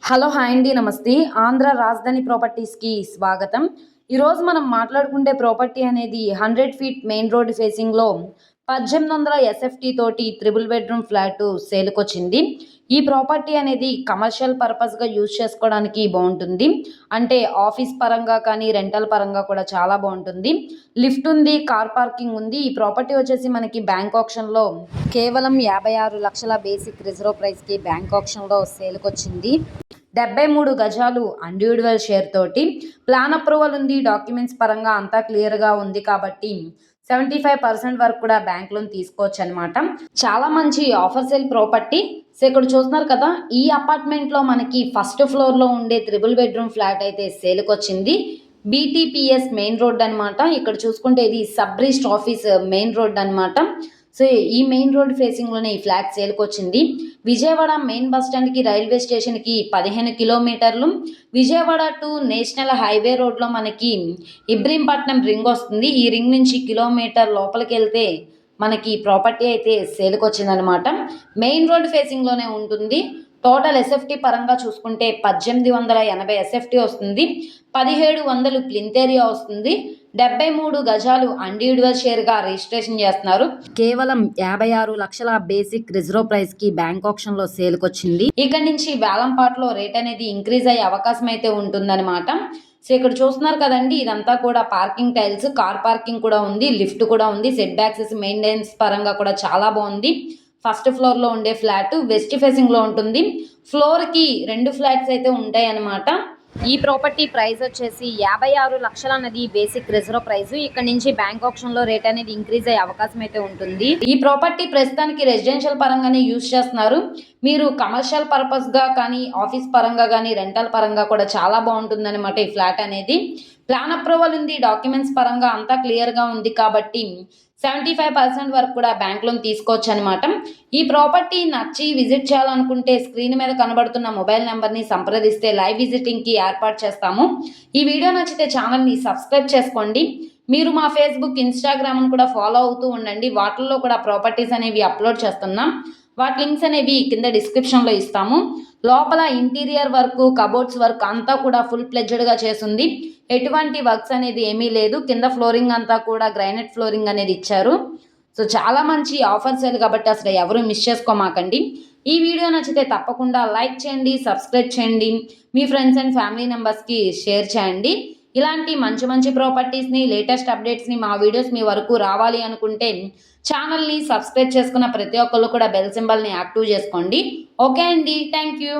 Hello hi అండి నమస్తే. ఆంధ్ర రాజధాని ప్రాపర్టీస్కి స్వాగతం. ఈరోజు మనం మాట్లాడుకుంటే ప్రాపర్టీ అనేది 100 ఫీట్ మెయిన్ రోడ్ ఫేసింగ్లో 1800 ఎస్ఎఫ్టీ తోటి త్రిబుల్ బెడ్రూమ్ ఫ్లాట్ సేల్కొచ్చింది. ఈ ప్రాపర్టీ అనేది కమర్షియల్ పర్పస్గా యూజ్ చేసుకోవడానికి బాగుంటుంది. అంటే ఆఫీస్ పరంగా కానీ రెంటల్ పరంగా కూడా చాలా బాగుంటుంది. లిఫ్ట్ ఉంది, కార్ పార్కింగ్ ఉంది. ఈ ప్రాపర్టీ వచ్చేసి మనకి బ్యాంక్ ఆప్షన్లో కేవలం 56 లక్షల బేసిక్ రిజర్వ్ ప్రైస్కి బ్యాంక్ ఆప్షన్లో సేల్కొచ్చింది. 73 గజాలు ఇండివిడ్యువల్ షేర్ తోటి ప్లాన్ అప్రూవల్ ఉంది. డాక్యుమెంట్స్ పరంగా అంతా క్లియర్గా ఉంది కాబట్టి 75% వరకు కూడా బ్యాంక్ లోన్ తీసుకోవచ్చు అనమాట. చాలా మంచి ఆఫర్ సేల్ ప్రాపర్టీ. సో ఇక్కడ చూస్తున్నారు కదా, ఈ అపార్ట్మెంట్లో మనకి ఫస్ట్ ఫ్లోర్లో ఉండే త్రిబుల్ బెడ్రూమ్ ఫ్లాట్ అయితే సేల్కొచ్చింది. బీటీపీఎస్ మెయిన్ రోడ్ అనమాట. ఇక్కడ చూసుకుంటే ఇది sub register office main road అనమాట. సో ఈ మెయిన్ రోడ్ ఫేసింగ్లోనే ఈ ఫ్లాట్ సేల్కొచ్చింది. విజయవాడ మెయిన్ బస్ స్టాండ్కి రైల్వే స్టేషన్కి 15 కిలోమీటర్లు. విజయవాడ టు నేషనల్ హైవే రోడ్లో మనకి ఇబ్రహీంపట్నం రింగ్ వస్తుంది. ఈ రింగ్ నుంచి కిలోమీటర్ లోపలికి వెళ్తే మనకి ప్రాపర్టీ అయితే సేల్కొచ్చిందనమాట. మెయిన్ రోడ్ ఫేసింగ్లోనే ఉంటుంది. టోటల్ ఎస్ఎఫ్టీ పరంగా చూసుకుంటే 1880 ఎస్ఎఫ్టీ వస్తుంది. 1700 ప్లింత్ ఏరియా వస్తుంది. 73 గజాలు ఇండివిడ్యువల్ షేర్గా రిజిస్ట్రేషన్ చేస్తున్నారు. కేవలం 56 లక్షల బేసిక్ రిజర్వ్ ప్రైస్కి బ్యాంక్ ఆప్షన్లో సేల్కొచ్చింది. ఇక్కడ నుంచి వేలంపాట్లో రేట్ అనేది ఇంక్రీజ్ అయ్యే అవకాశం అయితే ఉంటుందన్నమాట. సో ఇక్కడ చూస్తున్నారు కదండి, ఇదంతా కూడా పార్కింగ్ టైల్స్, కార్ పార్కింగ్ కూడా ఉంది, లిఫ్ట్ కూడా ఉంది. సెట్ బ్యాక్సెస్ మెయింటెనెన్స్ పరంగా కూడా చాలా బాగుంది. ఫస్ట్ ఫ్లోర్లో ఉండే ఫ్లాట్ వెస్ట్ ఫేసింగ్లో ఉంటుంది. ఫ్లోర్కి 2 ఫ్లాట్స్ అయితే ఉంటాయి అన్నమాట. ఈ ప్రాపర్టీ ప్రైస్ వచ్చేసి 56 లక్షలు అన్నది బేసిక్ రిజర్వ్ ప్రైస్. ఇక్కడ నుంచి బ్యాంక్ ఆప్షన్లో రేట్ అనేది ఇంక్రీజ్ అయ్యే అవకాశం అయితే ఉంటుంది. ఈ ప్రాపర్టీ ప్రస్తుతానికి రెసిడెన్షియల్ పరంగానే యూజ్ చేస్తున్నారు. మీరు కమర్షియల్ పర్పస్గా కానీ ఆఫీస్ పరంగా కానీ రెంటల్ పరంగా కూడా చాలా బాగుంటుంది అనమాట. ఈ ఫ్లాట్ అనేది ప్లాన్ అప్రూవల్ ఉంది. డాక్యుమెంట్స్ పరంగా అంతా క్లియర్గా ఉంది కాబట్టి 75% వరకు కూడా బ్యాంక్ లోన్ తీసుకోవచ్చు అనమాట. ఈ ప్రాపర్టీ నచ్చి విజిట్ చేయాలనుకుంటే స్క్రీన్ మీద కనబడుతున్న మొబైల్ నెంబర్ని సంప్రదిస్తే లైవ్ విజిటింగ్కి ఏర్పాటు చేస్తాము. ఈ వీడియో నచ్చితే ఛానల్ని సబ్స్క్రైబ్ చేసుకోండి. మీరు మా ఫేస్బుక్, ఇన్స్టాగ్రామ్ను కూడా ఫాలో అవుతూ ఉండండి. వాటిల్లో కూడా ప్రాపర్టీస్ అనేవి అప్లోడ్ చేస్తున్నాం. వాటి లింక్స్ అనేవి కింద డిస్క్రిప్షన్లో ఇస్తాము. లోపల ఇంటీరియర్ వర్క్, కబోర్డ్స్ వర్క్ అంతా కూడా ఫుల్ ప్లెడ్జ్డ్గా చేసింది. ఎటువంటి వర్క్స్ అనేది ఏమీ లేదు. కింద ఫ్లోరింగ్ అంతా కూడా గ్రైనైట్ ఫ్లోరింగ్ అనేది ఇచ్చారు. సో చాలా మంచి ఆఫర్ సేల్ కాబట్టి అసలు ఎవరు మిస్ చేసుకోమాకండి. ఈ వీడియో నచ్చితే తప్పకుండా లైక్ చేయండి, సబ్స్క్రైబ్ చేయండి, మీ ఫ్రెండ్స్ అండ్ ఫ్యామిలీ మెంబర్స్కి షేర్ చేయండి. ఇలాంటి మంచి మంచి ప్రాపర్టీస్ని, లేటెస్ట్ అప్డేట్స్ని మా వీడియోస్ మీ వరకు రావాలి అనుకుంటే ఛానల్ని సబ్స్క్రైబ్ చేసుకున్న ప్రతి ఒక్కళ్ళు కూడా బెల్ సింబల్ని యాక్టివ్ చేసుకోండి. ఓకే అండి, థ్యాంక్ యూ.